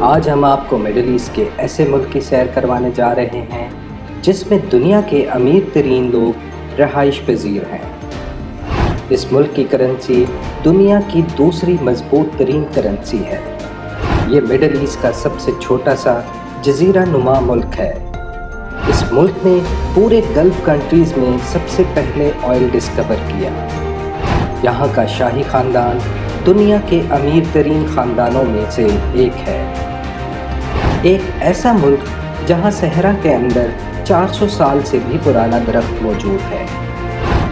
آج ہم آپ کو مڈل ایسٹ کے ایسے ملک کی سیر کروانے جا رہے ہیں جس میں دنیا کے امیر ترین لوگ رہائش پذیر ہیں۔ اس ملک کی کرنسی دنیا کی دوسری مضبوط ترین کرنسی ہے۔ یہ مڈل ایسٹ کا سب سے چھوٹا سا جزیرہ نما ملک ہے۔ اس ملک نے پورے گلف کنٹریز میں سب سے پہلے آئل ڈسکور کیا۔ یہاں کا شاہی خاندان دنیا کے امیر ترین خاندانوں میں سے ایک ہے۔ ایک ایسا ملک جہاں صحرا کے اندر 400 سال سے بھی پرانا درخت موجود ہے۔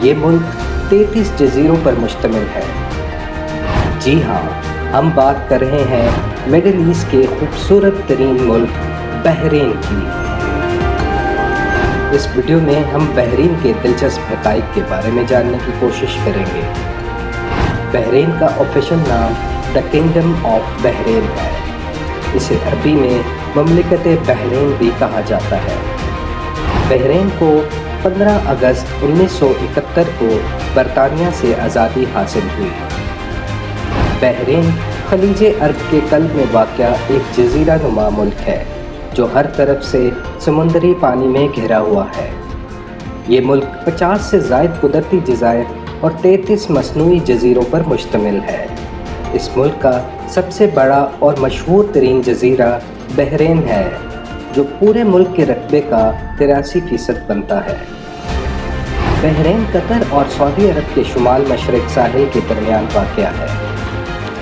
یہ ملک 33 جزیروں پر مشتمل ہے۔ جی ہاں، ہم بات کر رہے ہیں مڈل ایسٹ کے خوبصورت ترین ملک بحرین کی۔ اس ویڈیو میں ہم بحرین کے دلچسپ حقائق کے بارے میں جاننے کی کوشش کریں گے۔ بحرین کا آفیشیل نام دا کنگڈم آف بحرین ہے۔ اسے عربی میں مملکت بحرین بھی کہا جاتا ہے۔ بحرین کو 15 اگست 1971 کو برطانیہ سے آزادی حاصل ہوئی۔ بحرین خلیج عرب کے قلب میں واقع ایک جزیرہ نما ملک ہے جو ہر طرف سے سمندری پانی میں گھرا ہوا ہے۔ یہ ملک 50 سے زائد قدرتی جزائر اور 33 مصنوعی جزیروں پر مشتمل ہے۔ اس ملک کا سب سے بڑا اور مشہور ترین جزیرہ بحرین ہے جو پورے ملک کے رقبے کا 83% بنتا ہے۔ بحرین قطر اور سعودی عرب کے شمال مشرق ساحل کے درمیان واقع ہے۔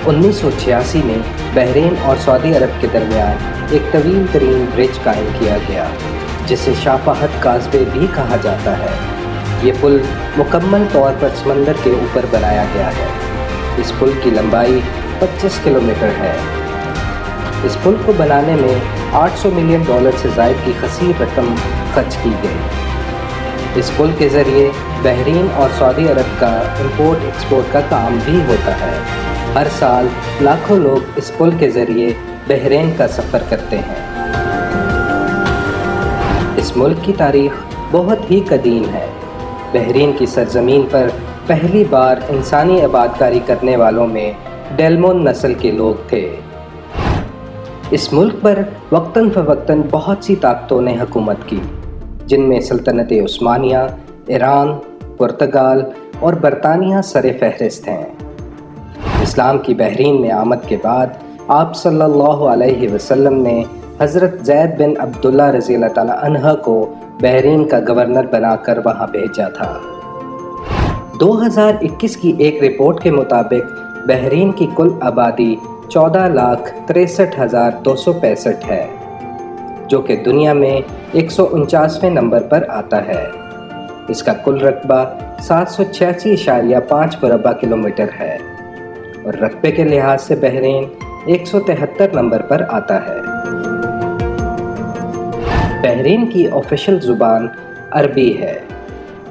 1986 میں بحرین اور سعودی عرب کے درمیان ایک طویل ترین برج قائم کیا گیا جسے شافاہت کازوے بھی کہا جاتا ہے۔ یہ پل مکمل طور پر سمندر کے اوپر بنایا گیا ہے۔ اس پل کی لمبائی 25 کلومیٹر ہے۔ اس پل کو بنانے میں $800 ملین سے زائد کی خسیر رقم خرچ کی گئی۔ اس پل کے ذریعے بحرین اور سعودی عرب کا امپورٹ ایکسپورٹ کا کام بھی ہوتا ہے۔ ہر سال لاکھوں لوگ اس پل کے ذریعے بحرین کا سفر کرتے ہیں۔ اس ملک کی تاریخ بہت ہی قدیم ہے۔ بحرین کی سرزمین پر پہلی بار انسانی آبادکاری کرنے والوں میں ڈیلمون نسل کے لوگ تھے۔ اس ملک پر وقتاً فوقتاً بہت سی طاقتوں نے حکومت کی، جن میں سلطنت عثمانیہ، ایران، پرتگال اور برطانیہ سر فہرست ہیں۔ اسلام کی بحرین میں آمد کے بعد آپ صلی اللہ علیہ وسلم نے حضرت زید بن عبداللہ رضی اللہ تعالیٰ عنہ کو بحرین کا گورنر بنا کر وہاں بھیجا تھا۔ 2021 کی ایک رپورٹ کے مطابق بحرین کی کل آبادی 14,63,265 ہے، جو کہ دنیا میں 149ویں نمبر پر آتا ہے۔ اس کا کل رقبہ 786.5 مربع کلومیٹر ہے اور رقبے کے لحاظ سے بحرین 173 نمبر پر آتا ہے۔ بحرین کی آفیشیل زبان عربی ہے۔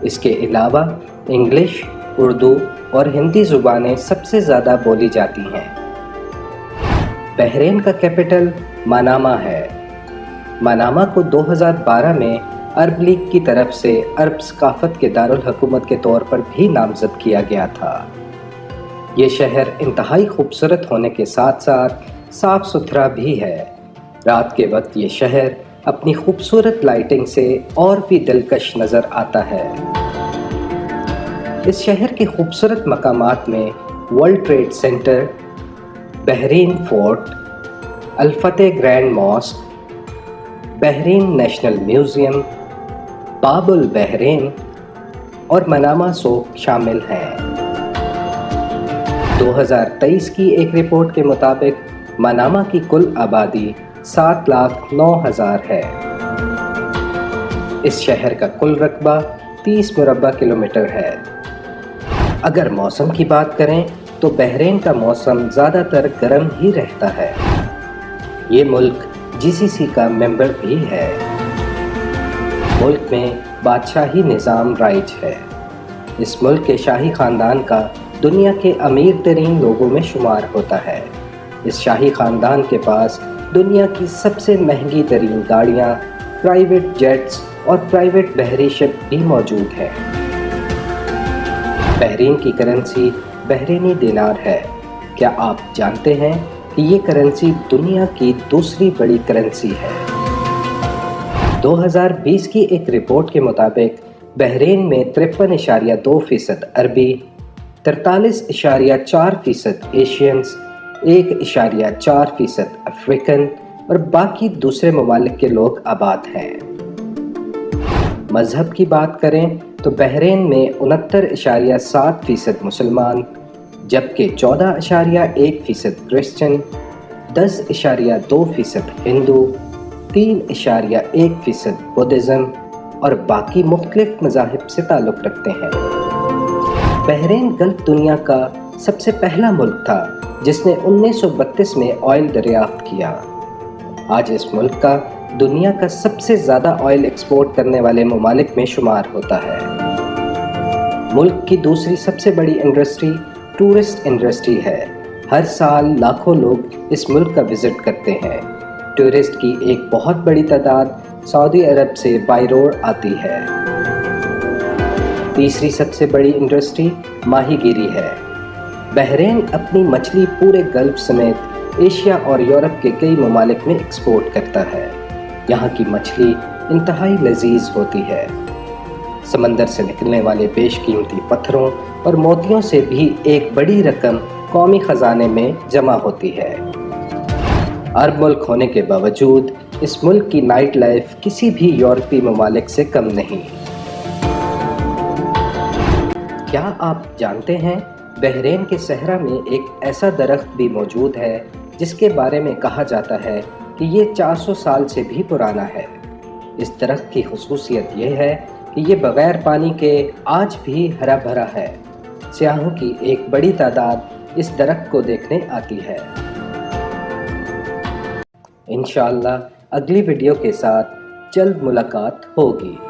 اس کے علاوہ انگلش، اردو اور ہندی زبانیں سب سے زیادہ بولی جاتی ہیں۔ بحرین کا کیپٹل منامہ ہے۔ منامہ کو 2012 میں عرب لیگ کی طرف سے عرب ثقافت کے دارالحکومت کے طور پر بھی نامزد کیا گیا تھا۔ یہ شہر انتہائی خوبصورت ہونے کے ساتھ ساتھ صاف ستھرا بھی ہے۔ رات کے وقت یہ شہر اپنی خوبصورت لائٹنگ سے اور بھی دلکش نظر آتا ہے۔ اس شہر کے خوبصورت مقامات میں world trade centre, Bahrain fort, الفتح grand mosque, Bahrain national museum, باب البحرین اور منامہ سوق شامل ہیں۔ 2023 کی ایک رپورٹ کے مطابق منامہ کی کل آبادی 7,09,000 ہے۔ اس شہر کا کل رقبہ 30 مربع کلومیٹر ہے۔ اگر موسم کی بات کریں تو بحرین کا موسم زیادہ تر گرم ہی رہتا ہے۔ یہ ملک GCC کا ممبر بھی ہے۔ ملک میں بادشاہی نظام رائج ہے۔ اس ملک کے شاہی خاندان کا دنیا کے امیر ترین لوگوں میں شمار ہوتا ہے۔ اس شاہی خاندان کے پاس دنیا کی سب سے مہنگی ترین گاڑیاں، پرائیویٹ جیٹس اور پرائیویٹ بحری شپ بھی موجود ہے۔ بحرین کی کرنسی بحرینی دینار ہے۔ کیا آپ جانتے ہیں کہ یہ کرنسی دنیا کی دوسری بڑی کرنسی ہے۔ 2020 کی ایک رپورٹ کے مطابق بحرین میں 53.2% عربی، 43.4% ایشینز، 1.4% افریقن اور باقی دوسرے ممالک کے لوگ آباد ہیں۔ مذہب کی بات کریں تو بحرین میں 69.7% مسلمان، جبکہ 14.1% کرسچن، 10.2% ہندو، 3.1% بدھزم اور باقی مختلف مذاہب سے تعلق رکھتے ہیں۔ بحرین گلف دنیا کا سب سے پہلا ملک تھا جس نے 1932 میں آئل دریافت کیا۔ آج اس ملک کا دنیا کا سب سے زیادہ آئل ایکسپورٹ کرنے والے ممالک میں شمار ہوتا ہے۔ ملک کی دوسری سب سے بڑی انڈسٹری ٹورسٹ انڈسٹری ہے۔ ہر سال لاکھوں لوگ اس ملک کا وزٹ کرتے ہیں۔ ٹورسٹ کی ایک بہت بڑی تعداد سعودی عرب سے بائی روڈ آتی ہے۔ تیسری سب سے بڑی انڈسٹری ماہی گیری ہے۔ بحرین اپنی مچھلی پورے گلف سمیت ایشیا اور یورپ کے کئی ممالک میں ایکسپورٹ کرتا ہے۔ یہاں کی مچھلی انتہائی لذیذ ہوتی ہے۔ سمندر سے نکلنے والے بیش قیمتی پتھروں اور موتیوں سے بھی ایک بڑی رقم قومی خزانے میں جمع ہوتی ہے۔ عرب ملک ہونے کے باوجود اس ملک کی نائٹ لائف کسی بھی یورپی ممالک سے کم نہیں۔ کیا آپ جانتے ہیں بحرین کے صحرا میں ایک ایسا درخت بھی موجود ہے جس کے بارے میں کہا جاتا ہے کہ یہ 400 سال سے بھی پرانا ہے۔ اس درخت کی خصوصیت یہ ہے کہ یہ بغیر پانی کے آج بھی ہرا بھرا ہے۔ سیاحوں کی ایک بڑی تعداد اس درخت کو دیکھنے آتی ہے۔ انشاءاللہ اگلی ویڈیو کے ساتھ جلد ملاقات ہوگی۔